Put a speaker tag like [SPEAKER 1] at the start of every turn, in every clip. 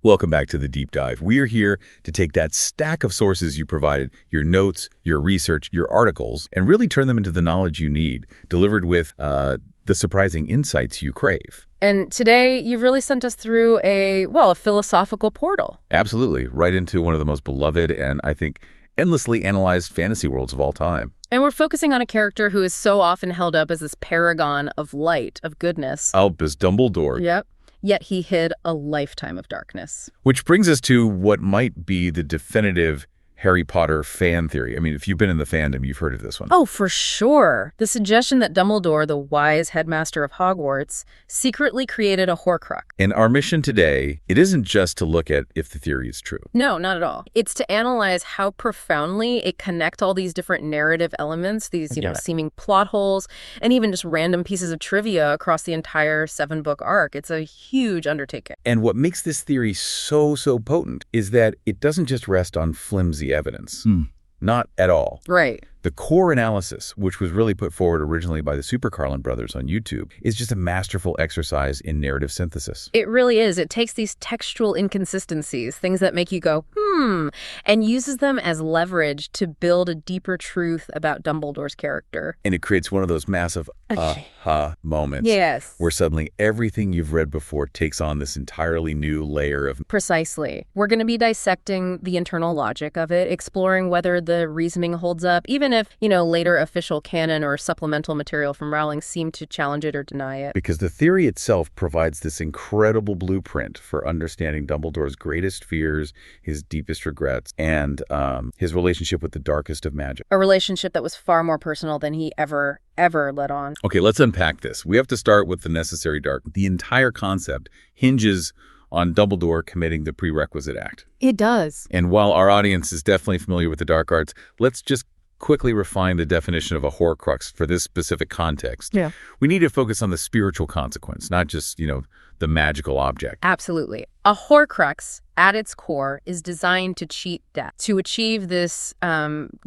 [SPEAKER 1] Welcome back to the Deep Dive. We are here to take that stack of sources you provided, your notes, your research, your articles, and really turn them into the knowledge you need, delivered with the surprising insights you crave.
[SPEAKER 2] And today, you've really sent us through a philosophical portal.
[SPEAKER 1] Absolutely. Right into one of the most beloved and, I think, endlessly analyzed fantasy worlds of all time.
[SPEAKER 2] And we're focusing on a character who is so often held up as this paragon of light, of goodness.
[SPEAKER 1] Albus Dumbledore.
[SPEAKER 2] Yep. Yet he hid a lifetime of darkness.
[SPEAKER 1] Which brings us to what might be the definitive Harry Potter fan theory. I mean, if you've been in the fandom, you've heard of this one.
[SPEAKER 2] Oh, for sure. The suggestion that Dumbledore, the wise headmaster of Hogwarts, secretly created a Horcrux.
[SPEAKER 1] And our mission today, it isn't just to look at if the theory is true.
[SPEAKER 2] No, not at all. It's to analyze how profoundly it connects all these different narrative elements, these, seeming plot holes, and even just random pieces of trivia across the entire 7-book arc. It's a huge undertaking.
[SPEAKER 1] And what makes this theory so potent is that it doesn't just rest on flimsy evidence. Not at all.
[SPEAKER 2] Right.
[SPEAKER 1] The core analysis, which was really put forward originally by the Super Carlin brothers on YouTube, is just a masterful exercise in narrative synthesis.
[SPEAKER 2] It really is. It takes these textual inconsistencies, things that make you go, and uses them as leverage to build a deeper truth about Dumbledore's character.
[SPEAKER 1] And it creates one of those massive aha moments.
[SPEAKER 2] Yes.
[SPEAKER 1] Where suddenly everything you've read before takes on this entirely new layer of...
[SPEAKER 2] Precisely. We're going to be dissecting the internal logic of it, exploring whether the reasoning holds up, even if, later official canon or supplemental material from Rowling seem to challenge it or deny it.
[SPEAKER 1] Because the theory itself provides this incredible blueprint for understanding Dumbledore's greatest fears, his deepest regrets, and his relationship with the darkest of magic.
[SPEAKER 2] A relationship that was far more personal than he ever let on.
[SPEAKER 1] Okay, let's unpack this. We have to start with the necessary dark. The entire concept hinges on Dumbledore committing the prerequisite act.
[SPEAKER 2] It does.
[SPEAKER 1] And while our audience is definitely familiar with the dark arts, let's just quickly refine the definition of a Horcrux for this specific context.
[SPEAKER 2] Yeah.
[SPEAKER 1] We need to focus on the spiritual consequence, not just, the magical object.
[SPEAKER 2] Absolutely. A Horcrux, at its core, is designed to cheat death, to achieve this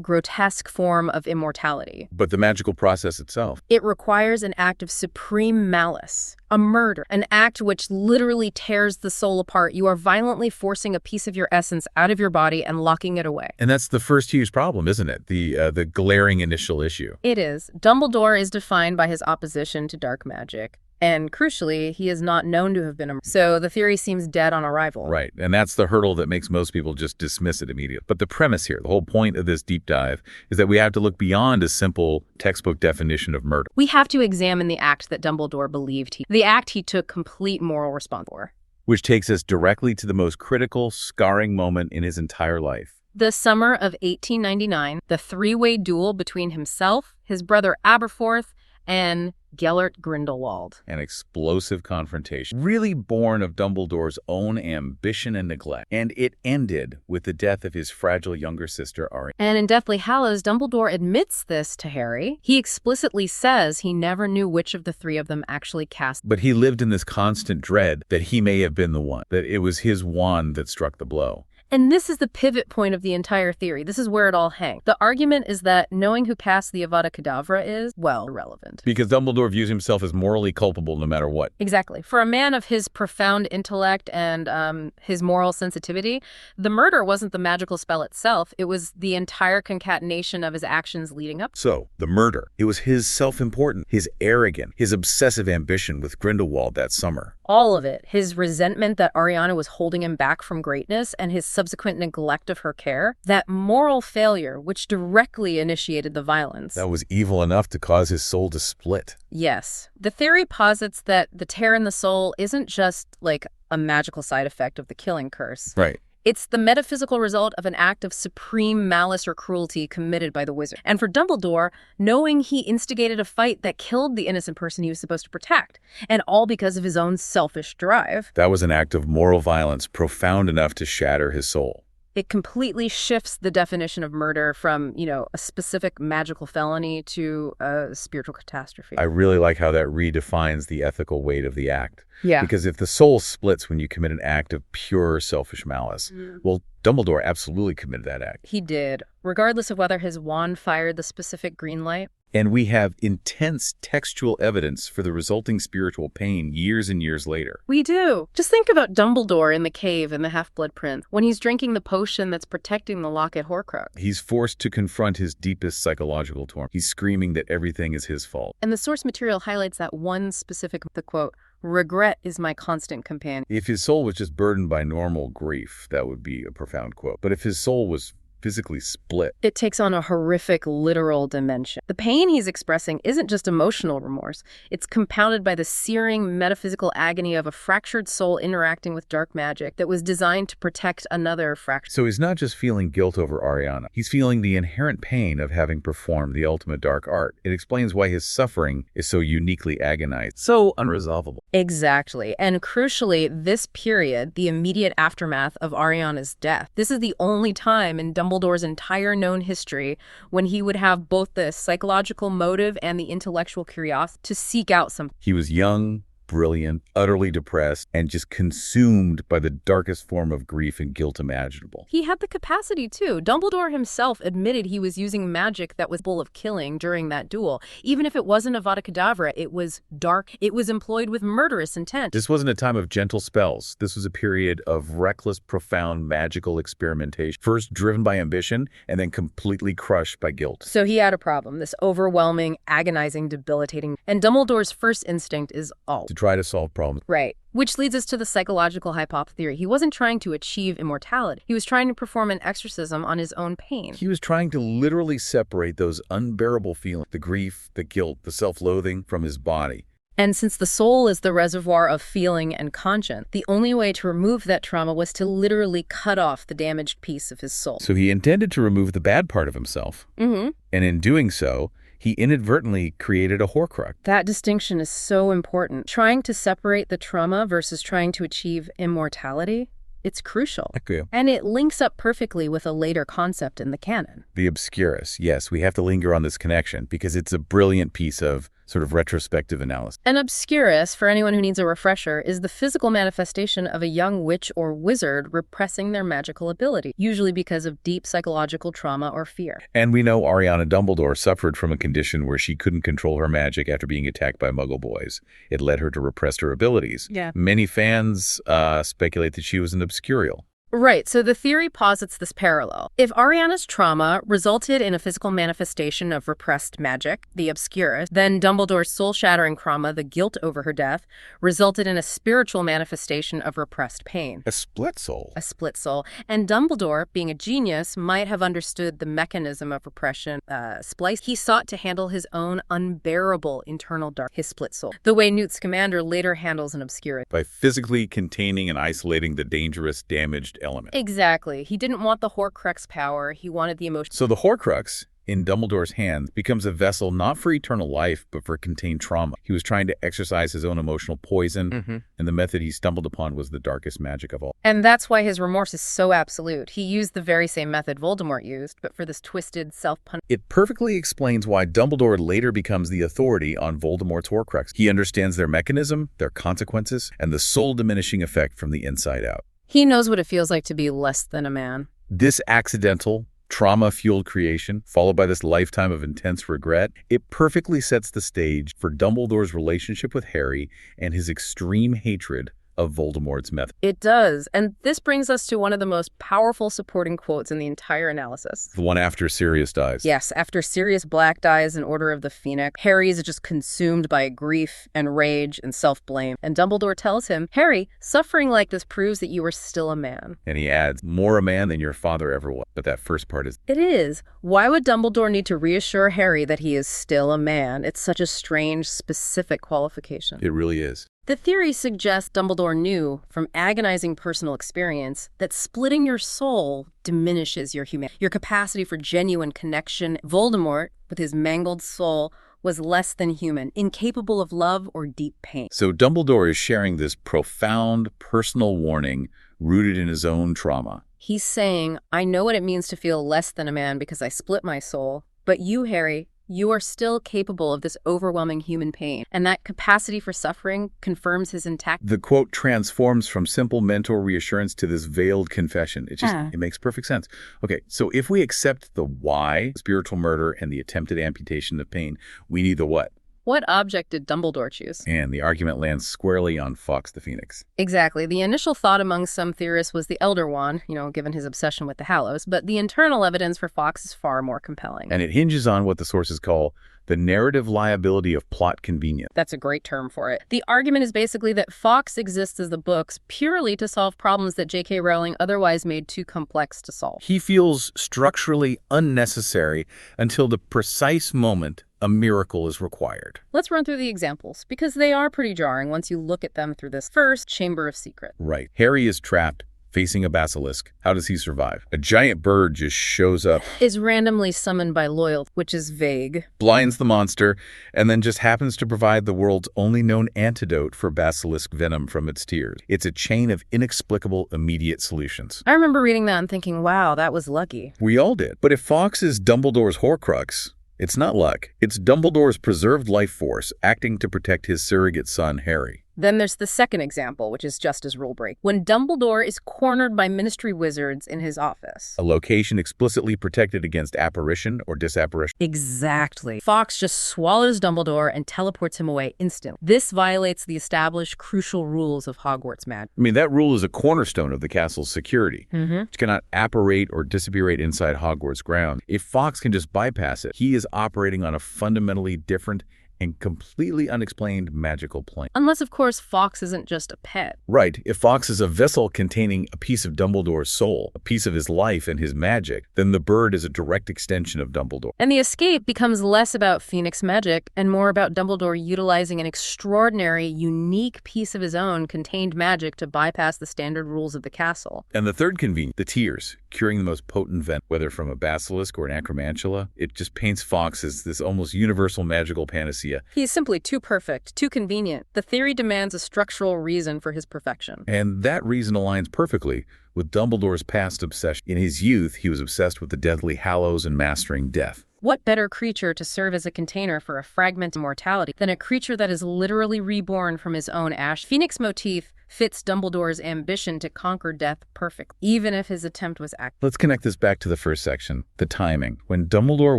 [SPEAKER 2] grotesque form of immortality.
[SPEAKER 1] But the magical process itself?
[SPEAKER 2] It requires an act of supreme malice, a murder, an act which literally tears the soul apart. You are violently forcing a piece of your essence out of your body and locking it away.
[SPEAKER 1] And that's the first huge problem, isn't it? The glaring initial issue.
[SPEAKER 2] It is. Dumbledore is defined by his opposition to dark magic. And crucially, he is not known to have been a murderer. So the theory seems dead on arrival.
[SPEAKER 1] Right. And that's the hurdle that makes most people just dismiss it immediately. But the premise here, the whole point of this deep dive, is that we have to look beyond a simple textbook definition of murder.
[SPEAKER 2] We have to examine the act that Dumbledore believed the act he took complete moral responsibility for.
[SPEAKER 1] Which takes us directly to the most critical, scarring moment in his entire life.
[SPEAKER 2] The summer of 1899, the three-way duel between himself, his brother Aberforth, and Gellert Grindelwald.
[SPEAKER 1] An explosive confrontation, really born of Dumbledore's own ambition and neglect. And it ended with the death of his fragile younger sister, Ariana.
[SPEAKER 2] And in Deathly Hallows, Dumbledore admits this to Harry. He explicitly says he never knew which of the three of them actually cast.
[SPEAKER 1] But he lived in this constant dread that he may have been the one, that it was his wand that struck the blow.
[SPEAKER 2] And this is the pivot point of the entire theory. This is where it all hangs. The argument is that knowing who cast the Avada Kedavra is, irrelevant.
[SPEAKER 1] Because Dumbledore views himself as morally culpable no matter what.
[SPEAKER 2] Exactly. For a man of his profound intellect and his moral sensitivity, the murder wasn't the magical spell itself. It was the entire concatenation of his actions leading up.
[SPEAKER 1] So, the murder. It was his self-importance, his arrogance, his obsessive ambition with Grindelwald that summer.
[SPEAKER 2] All of it. His resentment that Ariana was holding him back from greatness and his subsequent neglect of her care. That moral failure, which directly initiated the violence.
[SPEAKER 1] That was evil enough to cause his soul to split.
[SPEAKER 2] Yes. The theory posits that the tear in the soul isn't just like a magical side effect of the killing curse.
[SPEAKER 1] Right.
[SPEAKER 2] It's the metaphysical result of an act of supreme malice or cruelty committed by the wizard. And for Dumbledore, knowing he instigated a fight that killed the innocent person he was supposed to protect, and all because of his own selfish drive.
[SPEAKER 1] That was an act of moral violence profound enough to shatter his soul.
[SPEAKER 2] It completely shifts the definition of murder from, a specific magical felony to a spiritual catastrophe.
[SPEAKER 1] I really like how that redefines the ethical weight of the act.
[SPEAKER 2] Yeah.
[SPEAKER 1] Because if the soul splits when you commit an act of pure selfish malice, well, Dumbledore absolutely committed that act.
[SPEAKER 2] He did. Regardless of whether his wand fired the specific green light,
[SPEAKER 1] And we have intense textual evidence for the resulting spiritual pain years and years later.
[SPEAKER 2] We do. Just think about Dumbledore in the cave in the Half-Blood Prince, when he's drinking the potion that's protecting the lock at Horcrux.
[SPEAKER 1] He's forced to confront his deepest psychological torment. He's screaming that everything is his fault.
[SPEAKER 2] And the source material highlights that one specific, the quote, "Regret is my constant companion."
[SPEAKER 1] If his soul was just burdened by normal grief, that would be a profound quote. But if his soul was physically split,
[SPEAKER 2] it takes on a horrific literal dimension. The pain he's expressing isn't just emotional remorse. It's compounded by the searing metaphysical agony of a fractured soul interacting with dark magic that was designed to protect another fractured.
[SPEAKER 1] So he's not just feeling guilt over Ariana. He's feeling the inherent pain of having performed the ultimate dark art. It explains why his suffering is so uniquely agonized, so unresolvable.
[SPEAKER 2] Exactly. And crucially, this period, the immediate aftermath of Ariana's death, this is the only time in Dumbledore's entire known history when he would have both the psychological motive and the intellectual curiosity to seek out something.
[SPEAKER 1] He was young, brilliant, utterly depressed, and just consumed by the darkest form of grief and guilt imaginable.
[SPEAKER 2] He had the capacity, too. Dumbledore himself admitted he was using magic that was capable of killing during that duel. Even if it wasn't Avada Kedavra, it was dark. It was employed with murderous intent.
[SPEAKER 1] This wasn't a time of gentle spells. This was a period of reckless, profound, magical experimentation. First driven by ambition, and then completely crushed by guilt.
[SPEAKER 2] So he had a problem, this overwhelming, agonizing, debilitating. And Dumbledore's first instinct is all.
[SPEAKER 1] To try to solve problems.
[SPEAKER 2] Right. Which leads us to the psychological hypothesis theory. He wasn't trying to achieve immortality. He was trying to perform an exorcism on his own pain.
[SPEAKER 1] He was trying to literally separate those unbearable feelings, the grief, the guilt, the self-loathing, from his body.
[SPEAKER 2] And since the soul is the reservoir of feeling and conscience, the only way to remove that trauma was to literally cut off the damaged piece of his soul.
[SPEAKER 1] So he intended to remove the bad part of himself.
[SPEAKER 2] Mm-hmm.
[SPEAKER 1] And in doing so, he inadvertently created a Horcrux.
[SPEAKER 2] That distinction is so important. Trying to separate the trauma versus trying to achieve immortality, it's crucial.
[SPEAKER 1] Okay.
[SPEAKER 2] And it links up perfectly with a later concept in the canon.
[SPEAKER 1] The Obscurus. Yes, we have to linger on this connection because it's a brilliant piece of sort of retrospective analysis.
[SPEAKER 2] An Obscurus, for anyone who needs a refresher, is the physical manifestation of a young witch or wizard repressing their magical ability, usually because of deep psychological trauma or fear.
[SPEAKER 1] And we know Ariana Dumbledore suffered from a condition where she couldn't control her magic after being attacked by Muggle boys. It led her to repress her abilities.
[SPEAKER 2] Yeah.
[SPEAKER 1] Many fans speculate that she was an Obscurial.
[SPEAKER 2] Right, so the theory posits this parallel. If Ariana's trauma resulted in a physical manifestation of repressed magic, the Obscurus, then Dumbledore's soul-shattering trauma, the guilt over her death, resulted in a spiritual manifestation of repressed pain.
[SPEAKER 1] A split soul.
[SPEAKER 2] A split soul. And Dumbledore, being a genius, might have understood the mechanism of repression, splice. He sought to handle his own unbearable internal dark, his split soul, the way Newt Scamander later handles an Obscurus.
[SPEAKER 1] By physically containing and isolating the dangerous, damaged element.
[SPEAKER 2] Exactly. He didn't want the Horcrux power. He wanted the emotion.
[SPEAKER 1] So the Horcrux, in Dumbledore's hands, becomes a vessel not for eternal life, but for contained trauma. He was trying to exercise his own emotional poison, and the method he stumbled upon was the darkest magic of all.
[SPEAKER 2] And that's why his remorse is so absolute. He used the very same method Voldemort used, but for this twisted self-punishment.
[SPEAKER 1] It perfectly explains why Dumbledore later becomes the authority on Voldemort's Horcrux. He understands their mechanism, their consequences, and the soul-diminishing effect from the inside out.
[SPEAKER 2] He knows what it feels like to be less than a man.
[SPEAKER 1] This accidental, trauma-fueled creation, followed by this lifetime of intense regret, it perfectly sets the stage for Dumbledore's relationship with Harry and his extreme hatred of Voldemort's method.
[SPEAKER 2] It does. And this brings us to one of the most powerful supporting quotes in the entire analysis.
[SPEAKER 1] The one after Sirius dies.
[SPEAKER 2] Yes, after Sirius Black dies in Order of the Phoenix, Harry is just consumed by grief and rage and self-blame. And Dumbledore tells him, "Harry, suffering like this proves that you are still a man."
[SPEAKER 1] And he adds, "More a man than your father ever was." But that first part is...
[SPEAKER 2] It is. Why would Dumbledore need to reassure Harry that he is still a man? It's such a strange, specific qualification.
[SPEAKER 1] It really is.
[SPEAKER 2] The theory suggests Dumbledore knew, from agonizing personal experience, that splitting your soul diminishes your humanity, your capacity for genuine connection. Voldemort, with his mangled soul, was less than human, incapable of love or deep pain.
[SPEAKER 1] So Dumbledore is sharing this profound personal warning rooted in his own trauma.
[SPEAKER 2] He's saying, I know what it means to feel less than a man because I split my soul, but you, Harry, You are still capable of this overwhelming human pain, and that capacity for suffering confirms his intact.
[SPEAKER 1] The quote transforms from simple mental reassurance to this veiled confession. It makes perfect sense. Okay, so if we accept the why, spiritual murder, and the attempted amputation of pain, we need the what.
[SPEAKER 2] What object did Dumbledore choose?
[SPEAKER 1] And the argument lands squarely on Fawkes the Phoenix.
[SPEAKER 2] Exactly. The initial thought among some theorists was the Elder Wand, given his obsession with the Hallows, but the internal evidence for Fawkes is far more compelling.
[SPEAKER 1] And it hinges on what the sources call the narrative liability of plot convenience.
[SPEAKER 2] That's a great term for it. The argument is basically that Fawkes exists as the books purely to solve problems that J.K. Rowling otherwise made too complex to solve.
[SPEAKER 1] He feels structurally unnecessary until the precise moment a miracle is required.
[SPEAKER 2] Let's run through the examples, because they are pretty jarring once you look at them through this first Chamber of Secrets.
[SPEAKER 1] Right. Harry is trapped, facing a basilisk. How does he survive? A giant bird just shows up,
[SPEAKER 2] is randomly summoned by loyalty, which is vague,
[SPEAKER 1] blinds the monster, and then just happens to provide the world's only known antidote for basilisk venom from its tears. It's a chain of inexplicable immediate solutions.
[SPEAKER 2] I remember reading that and thinking, wow, that was lucky.
[SPEAKER 1] We all did. But if Fawkes is Dumbledore's Horcrux, it's not luck. It's Dumbledore's preserved life force acting to protect his surrogate son, Harry.
[SPEAKER 2] Then there's the second example, which is just as rule-breaking. When Dumbledore is cornered by Ministry wizards in his office.
[SPEAKER 1] A location explicitly protected against apparition or disapparition.
[SPEAKER 2] Exactly. Fawkes just swallows Dumbledore and teleports him away instantly. This violates the established crucial rules of Hogwarts magic.
[SPEAKER 1] I mean, that rule is a cornerstone of the castle's security. Which cannot apparate or disapparate inside Hogwarts ground. If Fawkes can just bypass it, he is operating on a fundamentally different and completely unexplained magical plane.
[SPEAKER 2] Unless, of course, Fawkes isn't just a pet.
[SPEAKER 1] Right. If Fawkes is a vessel containing a piece of Dumbledore's soul, a piece of his life and his magic, then the bird is a direct extension of Dumbledore.
[SPEAKER 2] And the escape becomes less about Phoenix magic and more about Dumbledore utilizing an extraordinary, unique piece of his own contained magic to bypass the standard rules of the castle.
[SPEAKER 1] And the third convenience, the tears, curing the most potent venom, whether from a basilisk or an acromantula. It just paints Fawkes as this almost universal magical panacea.
[SPEAKER 2] He's simply too perfect, too convenient. The theory demands a structural reason for his perfection.
[SPEAKER 1] And that reason aligns perfectly with Dumbledore's past obsession. In his youth, he was obsessed with the deathly Hallows and mastering death.
[SPEAKER 2] What better creature to serve as a container for a fragment of immortality than a creature that is literally reborn from his own ash? Phoenix motif fits Dumbledore's ambition to conquer death perfectly, even if his attempt was accidental.
[SPEAKER 1] Let's connect this back to the first section, the timing. When Dumbledore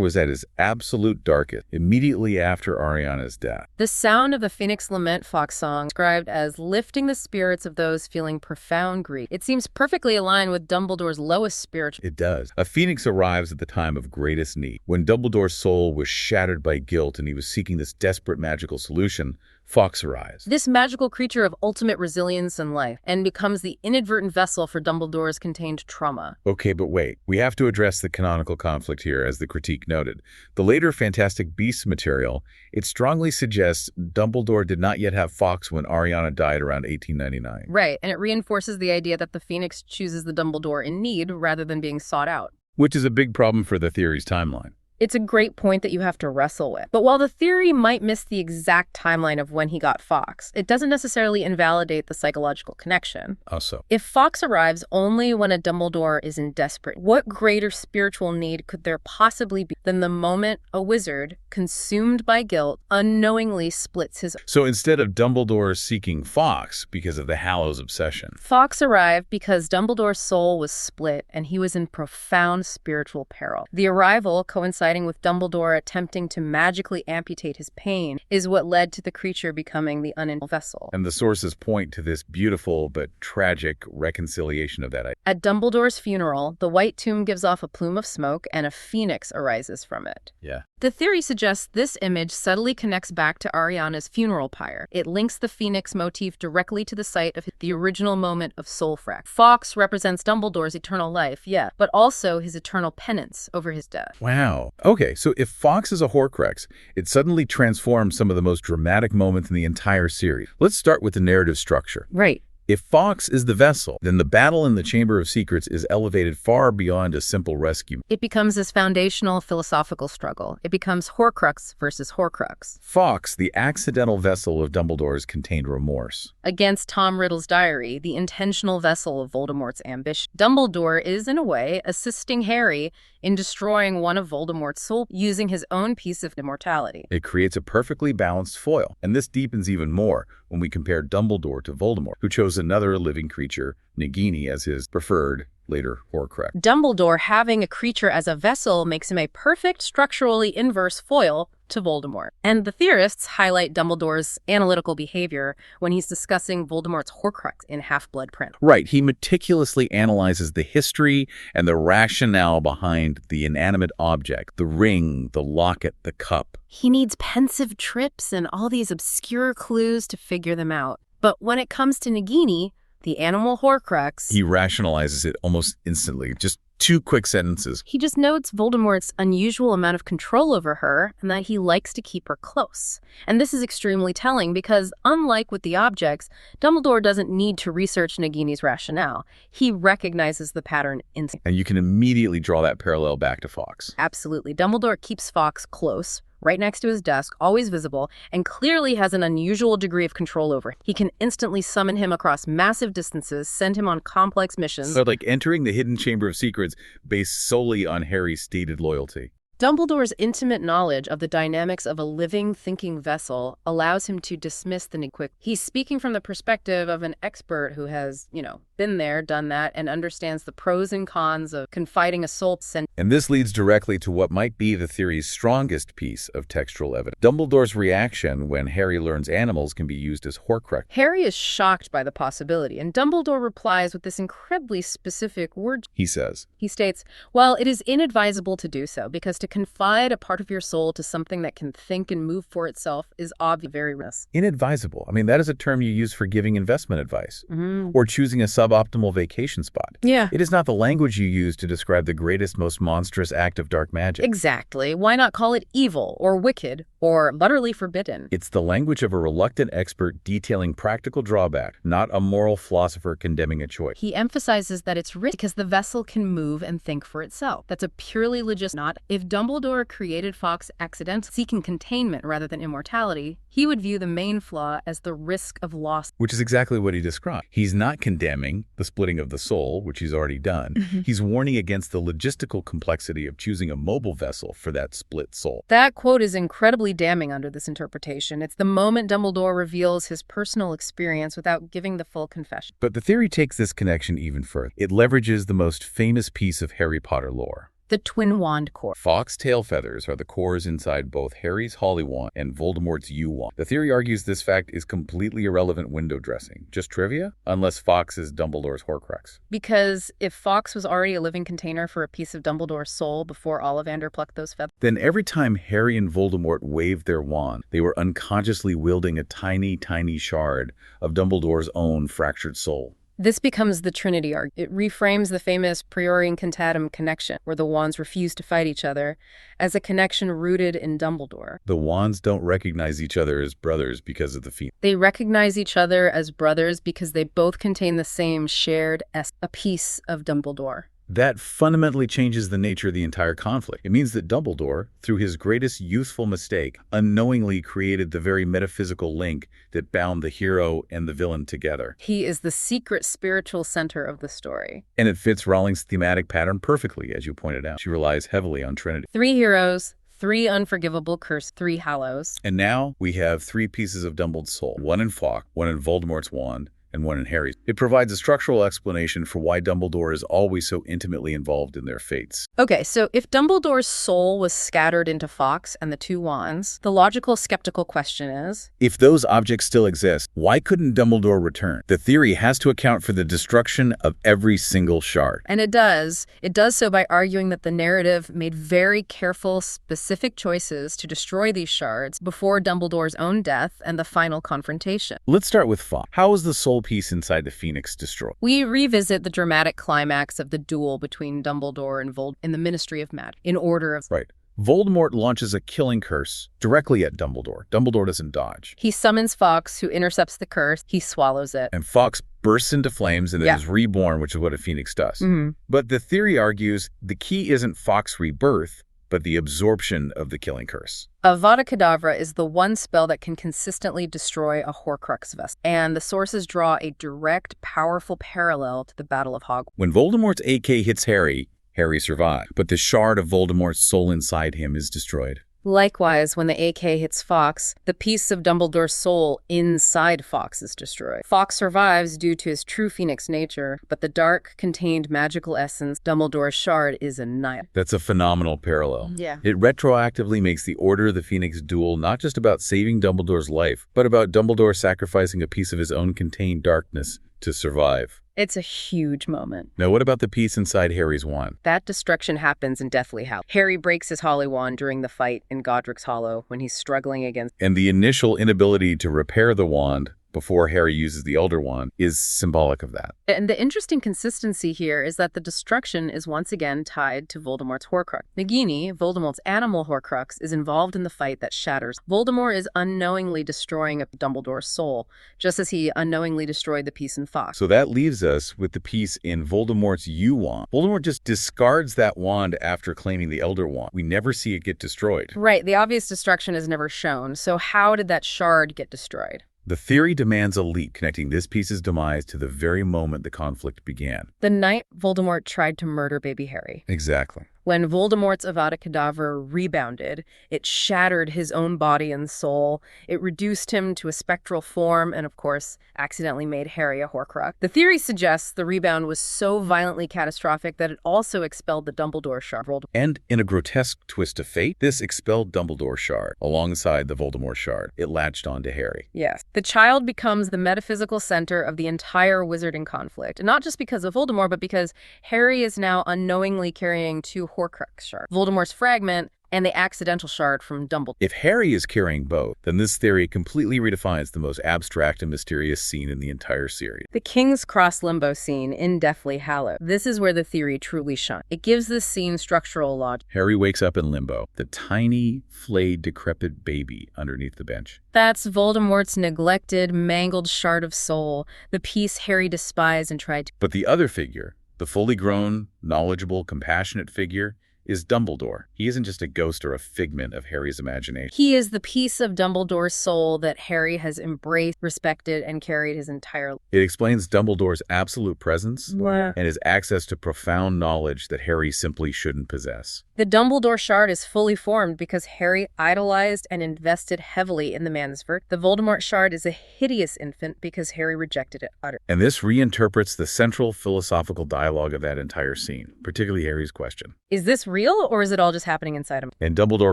[SPEAKER 1] was at his absolute darkest, immediately after Ariana's death.
[SPEAKER 2] The sound of the Phoenix Lament Fawkes song, described as lifting the spirits of those feeling profound grief. It seems perfectly aligned with Dumbledore's lowest spiritual.
[SPEAKER 1] It does. A phoenix arrives at the time of greatest need. When Dumbledore's soul was shattered by guilt and he was seeking this desperate magical solution, Fawkes arrives.
[SPEAKER 2] This magical creature of ultimate resilience and life, and becomes the inadvertent vessel for Dumbledore's contained trauma.
[SPEAKER 1] Okay, but wait. We have to address the canonical conflict here, as the critique noted. The later Fantastic Beasts material, it strongly suggests Dumbledore did not yet have Fawkes when Ariana died around 1899.
[SPEAKER 2] Right, and it reinforces the idea that the Phoenix chooses the Dumbledore in need rather than being sought out.
[SPEAKER 1] Which is a big problem for the theory's timeline.
[SPEAKER 2] It's a great point that you have to wrestle with. But while the theory might miss the exact timeline of when he got Fawkes, it doesn't necessarily invalidate the psychological connection.
[SPEAKER 1] Also,
[SPEAKER 2] if Fawkes arrives only when a Dumbledore is in desperate, what greater spiritual need could there possibly be than the moment a wizard, consumed by guilt, unknowingly splits his...
[SPEAKER 1] So instead of Dumbledore seeking Fawkes because of the Hallows obsession,
[SPEAKER 2] Fawkes arrived because Dumbledore's soul was split and he was in profound spiritual peril. The arrival coincided with Dumbledore attempting to magically amputate his pain is what led to the creature becoming the unending vessel.
[SPEAKER 1] And the sources point to this beautiful but tragic reconciliation of that idea.
[SPEAKER 2] At Dumbledore's funeral, the White Tomb gives off a plume of smoke and a phoenix arises from it.
[SPEAKER 1] Yeah.
[SPEAKER 2] The theory suggests this image subtly connects back to Ariana's funeral pyre. It links the phoenix motif directly to the site of the original moment of soul fracture. Fawkes represents Dumbledore's eternal life, yeah, but also his eternal penance over his death.
[SPEAKER 1] Wow. Okay, so if Fawkes is a Horcrux, it suddenly transforms some of the most dramatic moments in the entire series. Let's start with the narrative structure.
[SPEAKER 2] Right.
[SPEAKER 1] If Fawkes is the vessel, then the battle in the Chamber of Secrets is elevated far beyond a simple rescue.
[SPEAKER 2] It becomes this foundational philosophical struggle. It becomes Horcrux versus Horcrux.
[SPEAKER 1] Fawkes, the accidental vessel of Dumbledore's, contained remorse.
[SPEAKER 2] Against Tom Riddle's diary, the intentional vessel of Voldemort's ambition. Dumbledore is, in a way, assisting Harry in destroying one of Voldemort's soul using his own piece of immortality.
[SPEAKER 1] It creates a perfectly balanced foil, and this deepens even more when we compare Dumbledore to Voldemort, who chose another living creature, Nagini, as his preferred, later Horcrux.
[SPEAKER 2] Dumbledore having a creature as a vessel makes him a perfect structurally inverse foil to Voldemort. And the theorists highlight Dumbledore's analytical behavior when he's discussing Voldemort's Horcrux in Half-Blood Prince.
[SPEAKER 1] Right, he meticulously analyzes the history and the rationale behind the inanimate object, the ring, the locket, the cup.
[SPEAKER 2] He needs pensive trips and all these obscure clues to figure them out. But when it comes to Nagini, the animal Horcrux,
[SPEAKER 1] he rationalizes it almost instantly, just 2 quick sentences.
[SPEAKER 2] He just notes Voldemort's unusual amount of control over her and that he likes to keep her close. And this is extremely telling because, unlike with the objects, Dumbledore doesn't need to research Nagini's rationale. He recognizes the pattern instantly.
[SPEAKER 1] And you can immediately draw that parallel back to Fawkes.
[SPEAKER 2] Absolutely. Dumbledore keeps Fawkes close, right next to his desk, always visible, and clearly has an unusual degree of control over him. He can instantly summon him across massive distances, send him on complex missions.
[SPEAKER 1] So like entering the hidden Chamber of Secrets based solely on Harry's stated loyalty.
[SPEAKER 2] Dumbledore's intimate knowledge of the dynamics of a living, thinking vessel allows him to dismiss the quick. He's speaking from the perspective of an expert who has, been there, done that, and understands the pros and cons of confiding a soul.
[SPEAKER 1] And this leads directly to what might be the theory's strongest piece of textual evidence. Dumbledore's reaction when Harry learns animals can be used as Horcrux.
[SPEAKER 2] Harry is shocked by the possibility, and Dumbledore replies with this incredibly specific word.
[SPEAKER 1] He states,
[SPEAKER 2] "Well, it is inadvisable to do so, because to confide a part of your soul to something that can think and move for itself is obviously very risky."
[SPEAKER 1] Inadvisable. I mean, that is a term you use for giving investment advice or choosing a suboptimal vacation spot.
[SPEAKER 2] Yeah.
[SPEAKER 1] It is not the language you use to describe the greatest, most monstrous act of dark magic.
[SPEAKER 2] Exactly. Why not call it evil or wicked or utterly forbidden?
[SPEAKER 1] It's the language of a reluctant expert detailing practical drawback, not a moral philosopher condemning a choice.
[SPEAKER 2] He emphasizes that it's risky because the vessel can move and think for itself. That's a purely not. If Dumbledore created Fawkes accidentally seeking containment rather than immortality, he would view the main flaw as the risk of loss.
[SPEAKER 1] Which is exactly what he described. He's not condemning the splitting of the soul, which he's already done. He's warning against the logistical complexity of choosing a mobile vessel for that split soul.
[SPEAKER 2] That quote is incredibly damning under this interpretation. It's the moment Dumbledore reveals his personal experience without giving the full confession.
[SPEAKER 1] But the theory takes this connection even further. It leverages the most famous piece of Harry Potter lore.
[SPEAKER 2] The twin wand core.
[SPEAKER 1] Fawkes' tail feathers are the cores inside both Harry's Holly Wand and Voldemort's U Wand. The theory argues this fact is completely irrelevant window dressing. Just trivia? Unless Fawkes is Dumbledore's Horcrux.
[SPEAKER 2] Because if Fawkes was already a living container for a piece of Dumbledore's soul before Ollivander plucked those feathers,
[SPEAKER 1] then every time Harry and Voldemort waved their wand, they were unconsciously wielding a tiny, tiny shard of Dumbledore's own fractured soul.
[SPEAKER 2] This becomes the Trinity arc. It reframes the famous priori incantatem connection, where the wands refuse to fight each other, as a connection rooted in Dumbledore.
[SPEAKER 1] The wands don't recognize each other as brothers because of the Phoenix.
[SPEAKER 2] They recognize each other as brothers because they both contain the same shared essence, a piece of Dumbledore.
[SPEAKER 1] That fundamentally changes the nature of the entire conflict. It means that Dumbledore, through his greatest youthful mistake, unknowingly created the very metaphysical link that bound the hero and the villain together.
[SPEAKER 2] He is the secret spiritual center of the story.
[SPEAKER 1] And it fits Rowling's thematic pattern perfectly, as you pointed out. She relies heavily on Trinity.
[SPEAKER 2] 3 heroes, 3 unforgivable curse, 3 hallows.
[SPEAKER 1] And now we have 3 pieces of Dumbledore's soul. One in Fawkes, one in Voldemort's wand, and one in Harry's. It provides a structural explanation for why Dumbledore is always so intimately involved in their fates.
[SPEAKER 2] Okay, so if Dumbledore's soul was scattered into Fawkes and the 2 wands, the logical skeptical question is,
[SPEAKER 1] if those objects still exist, why couldn't Dumbledore return? The theory has to account for the destruction of every single shard.
[SPEAKER 2] And it does. It does so by arguing that the narrative made very careful, specific choices to destroy these shards before Dumbledore's own death and the final confrontation.
[SPEAKER 1] Let's start with Fawkes. How was the soul piece inside the Phoenix destroyed?
[SPEAKER 2] We revisit the dramatic climax of the duel between Dumbledore and Voldemort in the Ministry of Magic in order of...
[SPEAKER 1] Right. Voldemort launches a killing curse directly at Dumbledore. Dumbledore doesn't dodge.
[SPEAKER 2] He summons Fawkes, who intercepts the curse. He swallows it.
[SPEAKER 1] And Fawkes bursts into flames and then is reborn, which is what a phoenix does. But the theory argues the key isn't Fawkes' rebirth, but the absorption of the killing curse.
[SPEAKER 2] Avada Kedavra is the one spell that can consistently destroy a Horcrux vessel, and the sources draw a direct, powerful parallel to the Battle of Hogwarts.
[SPEAKER 1] When Voldemort's AK hits Harry, Harry survives, but the shard of Voldemort's soul inside him is destroyed.
[SPEAKER 2] Likewise, when the AK hits Fawkes, the piece of Dumbledore's soul inside Fawkes is destroyed. Fawkes survives due to his true phoenix nature, but the dark, contained magical essence, Dumbledore's shard, is annihilated.
[SPEAKER 1] That's a phenomenal parallel.
[SPEAKER 2] Yeah.
[SPEAKER 1] It retroactively makes the Order of the Phoenix duel not just about saving Dumbledore's life, but about Dumbledore sacrificing a piece of his own contained darkness to survive.
[SPEAKER 2] It's a huge moment.
[SPEAKER 1] Now, what about the piece inside Harry's wand?
[SPEAKER 2] That destruction happens in Deathly Hallows. Harry breaks his Holly Wand during the fight in Godric's Hollow when he's struggling against...
[SPEAKER 1] And the initial inability to repair the wand before Harry uses the Elder Wand is symbolic of that.
[SPEAKER 2] And the interesting consistency here is that the destruction is once again tied to Voldemort's Horcrux. Nagini, Voldemort's animal Horcrux, is involved in the fight that shatters. Voldemort is unknowingly destroying Dumbledore's soul, just as he unknowingly destroyed the piece in Fawkes.
[SPEAKER 1] So that leaves us with the piece in Voldemort's U-Wand. Voldemort just discards that wand after claiming the Elder Wand. We never see it get destroyed.
[SPEAKER 2] Right, the obvious destruction is never shown. So how did that shard get destroyed?
[SPEAKER 1] The theory demands a leap connecting this piece's demise to the very moment the conflict began.
[SPEAKER 2] The night Voldemort tried to murder baby Harry.
[SPEAKER 1] Exactly.
[SPEAKER 2] When Voldemort's Avada Kedavra rebounded, it shattered his own body and soul. It reduced him to a spectral form and, of course, accidentally made Harry a Horcrux. The theory suggests the rebound was so violently catastrophic that it also expelled the Dumbledore shard.
[SPEAKER 1] And in a grotesque twist of fate, this expelled Dumbledore shard alongside the Voldemort shard. It latched onto Harry.
[SPEAKER 2] Yes. The child becomes the metaphysical center of the entire wizarding conflict. Not just because of Voldemort, but because Harry is now unknowingly carrying two Horcrux shards, Voldemort's fragment and the accidental shard from Dumbledore.
[SPEAKER 1] If Harry is carrying both, then this theory completely redefines the most abstract and mysterious scene in the entire series.
[SPEAKER 2] The King's Cross limbo scene in Deathly Hallows. This is where the theory truly shines. It gives this scene structural logic.
[SPEAKER 1] Harry wakes up in limbo, the tiny, flayed, decrepit baby underneath the bench.
[SPEAKER 2] That's Voldemort's neglected, mangled shard of soul, the piece Harry despised and tried to...
[SPEAKER 1] But the other figure, the fully grown, knowledgeable, compassionate figure, is Dumbledore. He isn't just a ghost or a figment of Harry's imagination.
[SPEAKER 2] He is the piece of Dumbledore's soul that Harry has embraced, respected, and carried his entire life.
[SPEAKER 1] It explains Dumbledore's absolute presence
[SPEAKER 2] and
[SPEAKER 1] his access to profound knowledge that Harry simply shouldn't possess.
[SPEAKER 2] The Dumbledore shard is fully formed because Harry idolized and invested heavily in the man's virtue. The Voldemort shard is a hideous infant because Harry rejected it utterly.
[SPEAKER 1] And this reinterprets the central philosophical dialogue of that entire scene, particularly Harry's question.
[SPEAKER 2] Is this real, or is it all just happening inside him?
[SPEAKER 1] And Dumbledore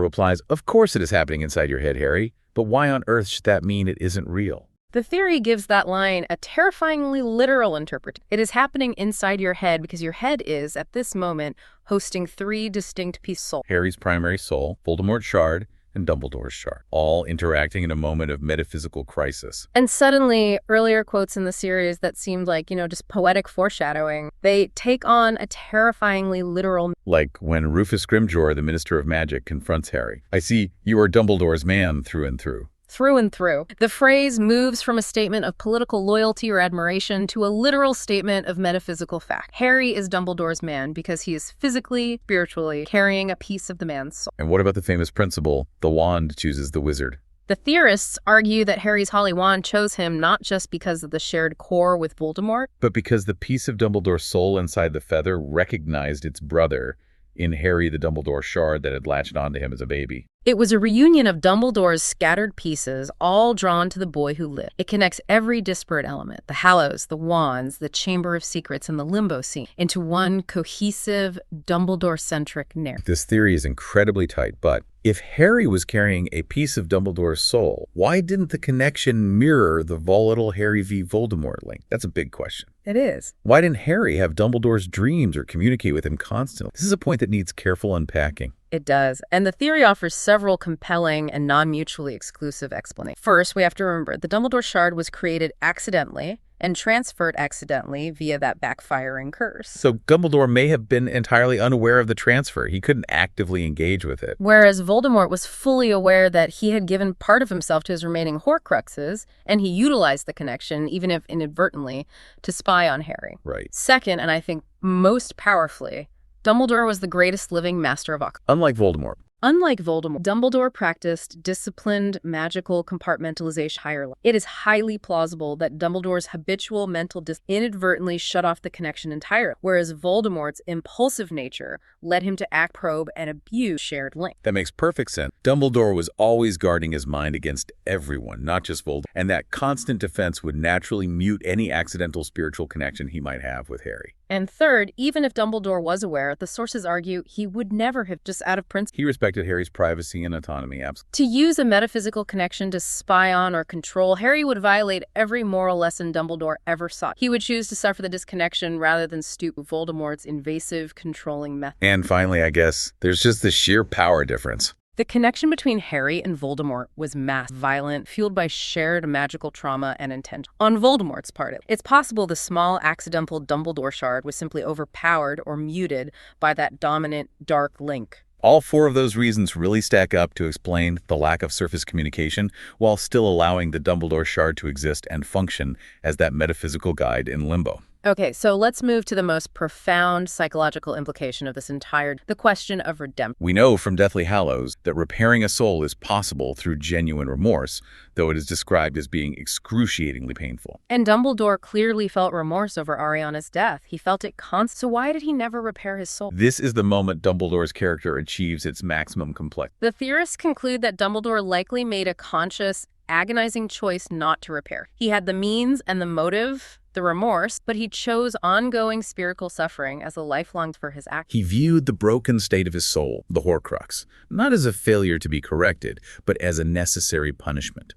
[SPEAKER 1] replies, "Of course it is happening inside your head, Harry, but why on earth should that mean it isn't real?"
[SPEAKER 2] The theory gives that line a terrifyingly literal interpretation. It is happening inside your head because your head is, at this moment, hosting three distinct pieces of soul.
[SPEAKER 1] Harry's primary soul, Voldemort's shard, and Dumbledore's shard, all interacting in a moment of metaphysical crisis.
[SPEAKER 2] And suddenly, earlier quotes in the series that seemed like, just poetic foreshadowing, they take on a terrifyingly literal...
[SPEAKER 1] Like when Rufus Scrimgeour, the Minister of Magic, confronts Harry. "I see you are Dumbledore's man through and through."
[SPEAKER 2] Through and through. The phrase moves from a statement of political loyalty or admiration to a literal statement of metaphysical fact. Harry is Dumbledore's man because he is physically, spiritually carrying a piece of the man's soul.
[SPEAKER 1] And what about the famous principle, the wand chooses the wizard?
[SPEAKER 2] The theorists argue that Harry's Holly Wand chose him not just because of the shared core with Voldemort,
[SPEAKER 1] but because the piece of Dumbledore's soul inside the feather recognized its brother in Harry the Dumbledore shard that had latched onto him as a baby.
[SPEAKER 2] It was a reunion of Dumbledore's scattered pieces, all drawn to the boy who lived. It connects every disparate element, the Hallows, the Wands, the Chamber of Secrets, and the Limbo scene, into one cohesive, Dumbledore-centric narrative.
[SPEAKER 1] This theory is incredibly tight, but if Harry was carrying a piece of Dumbledore's soul, why didn't the connection mirror the volatile Harry v. Voldemort link? That's a big question.
[SPEAKER 2] It is.
[SPEAKER 1] Why didn't Harry have Dumbledore's dreams or communicate with him constantly? This is a point that needs careful unpacking.
[SPEAKER 2] It does. And the theory offers several compelling and non-mutually exclusive explanations. First, we have to remember the Dumbledore shard was created accidentally and transferred accidentally via that backfiring curse.
[SPEAKER 1] So Dumbledore may have been entirely unaware of the transfer. He couldn't actively engage with it.
[SPEAKER 2] Whereas Voldemort was fully aware that he had given part of himself to his remaining Horcruxes, and he utilized the connection, even if inadvertently, to spy on Harry.
[SPEAKER 1] Right.
[SPEAKER 2] Second, and I think most powerfully, Dumbledore was the greatest living master of occult.
[SPEAKER 1] Unlike Voldemort.
[SPEAKER 2] Unlike Voldemort, Dumbledore practiced disciplined magical compartmentalization higher level. It is highly plausible that Dumbledore's habitual mental inadvertently shut off the connection entirely, whereas Voldemort's impulsive nature led him to act, probe, and abuse shared link.
[SPEAKER 1] That makes perfect sense. Dumbledore was always guarding his mind against everyone, not just Voldemort, and that constant defense would naturally mute any accidental spiritual connection he might have with Harry.
[SPEAKER 2] And third, even if Dumbledore was aware, the sources argue he would never have, just out of principle.
[SPEAKER 1] He respected Harry's privacy and autonomy, absolutely.
[SPEAKER 2] To use a metaphysical connection to spy on or control, Harry would violate every moral lesson Dumbledore ever sought. He would choose to suffer the disconnection rather than stoop to Voldemort's invasive, controlling method.
[SPEAKER 1] And finally, I guess, there's just the sheer power difference.
[SPEAKER 2] The connection between Harry and Voldemort was massive, violent, fueled by shared magical trauma and intent. On Voldemort's part, it's possible the small, accidental Dumbledore shard was simply overpowered or muted by that dominant dark link.
[SPEAKER 1] All four of those reasons really stack up to explain the lack of surface communication while still allowing the Dumbledore shard to exist and function as that metaphysical guide in limbo.
[SPEAKER 2] Okay, so let's move to the most profound psychological implication of this the question of redemption.
[SPEAKER 1] We know from Deathly Hallows that repairing a soul is possible through genuine remorse, though it is described as being excruciatingly painful.
[SPEAKER 2] And Dumbledore clearly felt remorse over Ariana's death. He felt it constantly. So why did he never repair his soul?
[SPEAKER 1] This is the moment Dumbledore's character achieves its maximum complexity.
[SPEAKER 2] The theorists conclude that Dumbledore likely made a conscious, agonizing choice not to repair. He had the means and the motive, the remorse, but he chose ongoing spiritual suffering as a lifelong for his act.
[SPEAKER 1] He viewed the broken state of his soul, the Horcrux, not as a failure to be corrected, but as a necessary punishment.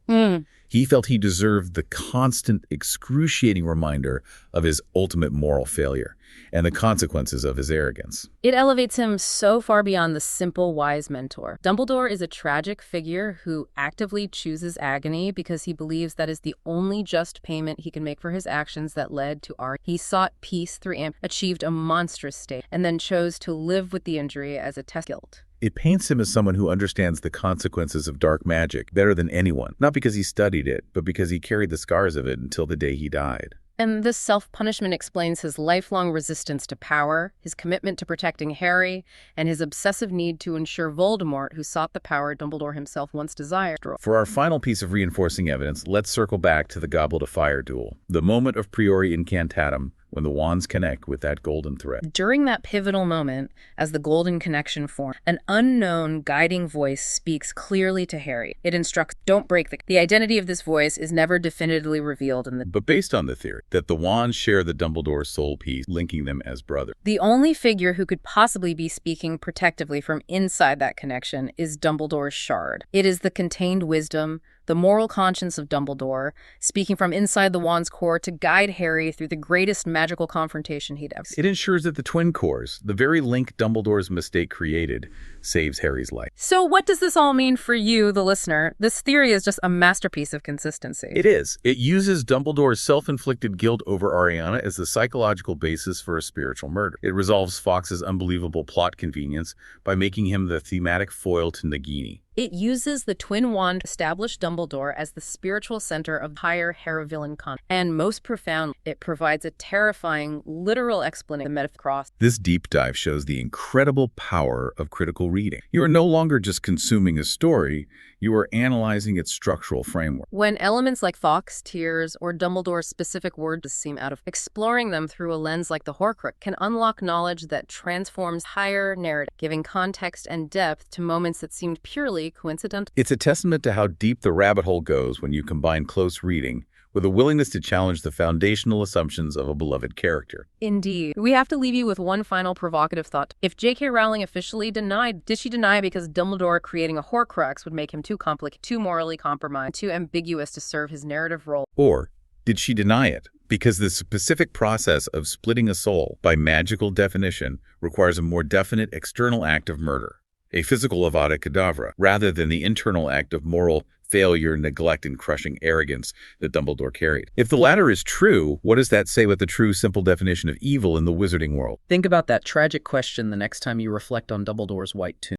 [SPEAKER 1] He felt he deserved the constant, excruciating reminder of his ultimate moral failure and the consequences of his arrogance.
[SPEAKER 2] It elevates him so far beyond the simple, wise mentor. Dumbledore is a tragic figure who actively chooses agony because he believes that is the only just payment he can make for his actions that led to Ariana. He sought peace through achieved a monstrous state, and then chose to live with the injury as a test guilt.
[SPEAKER 1] It paints him as someone who understands the consequences of dark magic better than anyone, not because he studied it, but because he carried the scars of it until the day he died.
[SPEAKER 2] And this self-punishment explains his lifelong resistance to power, his commitment to protecting Harry, and his obsessive need to ensure Voldemort, who sought the power Dumbledore himself once desired.
[SPEAKER 1] For our final piece of reinforcing evidence, let's circle back to the Goblet of Fire duel, the moment of Priori Incantatem, when the wands connect with that golden thread.
[SPEAKER 2] During that pivotal moment, as the golden connection forms, an unknown guiding voice speaks clearly to Harry. It instructs, don't break the identity of this voice is never definitively revealed in the...
[SPEAKER 1] But based on the theory that the wands share the Dumbledore soul piece, linking them as brothers.
[SPEAKER 2] The only figure who could possibly be speaking protectively from inside that connection is Dumbledore's shard. It is the contained wisdom, the moral conscience of Dumbledore, speaking from inside the wand's core to guide Harry through the greatest magical confrontation he'd ever seen.
[SPEAKER 1] It ensures that the twin cores, the very link Dumbledore's mistake created, saves Harry's life.
[SPEAKER 2] So what does this all mean for you, the listener? This theory is just a masterpiece of consistency.
[SPEAKER 1] It is. It uses Dumbledore's self-inflicted guilt over Ariana as the psychological basis for a spiritual murder. It resolves Fawkes' unbelievable plot convenience by making him the thematic foil to Nagini.
[SPEAKER 2] It uses the twin wand to establish Dumbledore as the spiritual center of higher hero-villain conflict. And most profound, it provides a terrifying, literal explanation of the metaphor.
[SPEAKER 1] This deep dive shows the incredible power of critical reading. You are no longer just consuming a story, you are analyzing its structural framework.
[SPEAKER 2] When elements like Fawkes, tears, or Dumbledore's specific words seem out of, exploring them through a lens like the Horcrux can unlock knowledge that transforms higher narrative, giving context and depth to moments that seemed purely coincidental.
[SPEAKER 1] It's a testament to how deep the rabbit hole goes when you combine close reading with a willingness to challenge the foundational assumptions of a beloved character.
[SPEAKER 2] Indeed. We have to leave you with one final provocative thought. If J.K. Rowling officially denied, did she deny because Dumbledore creating a Horcrux would make him too complicated, too morally compromised, too ambiguous to serve his narrative role?
[SPEAKER 1] Or did she deny it because the specific process of splitting a soul by magical definition requires a more definite external act of murder, a physical avada kedavra, rather than the internal act of moral failure, neglect, and crushing arrogance that Dumbledore carried. If the latter is true, what does that say about the true, simple definition of evil in the wizarding world?
[SPEAKER 3] Think about that tragic question the next time you reflect on Dumbledore's white tomb.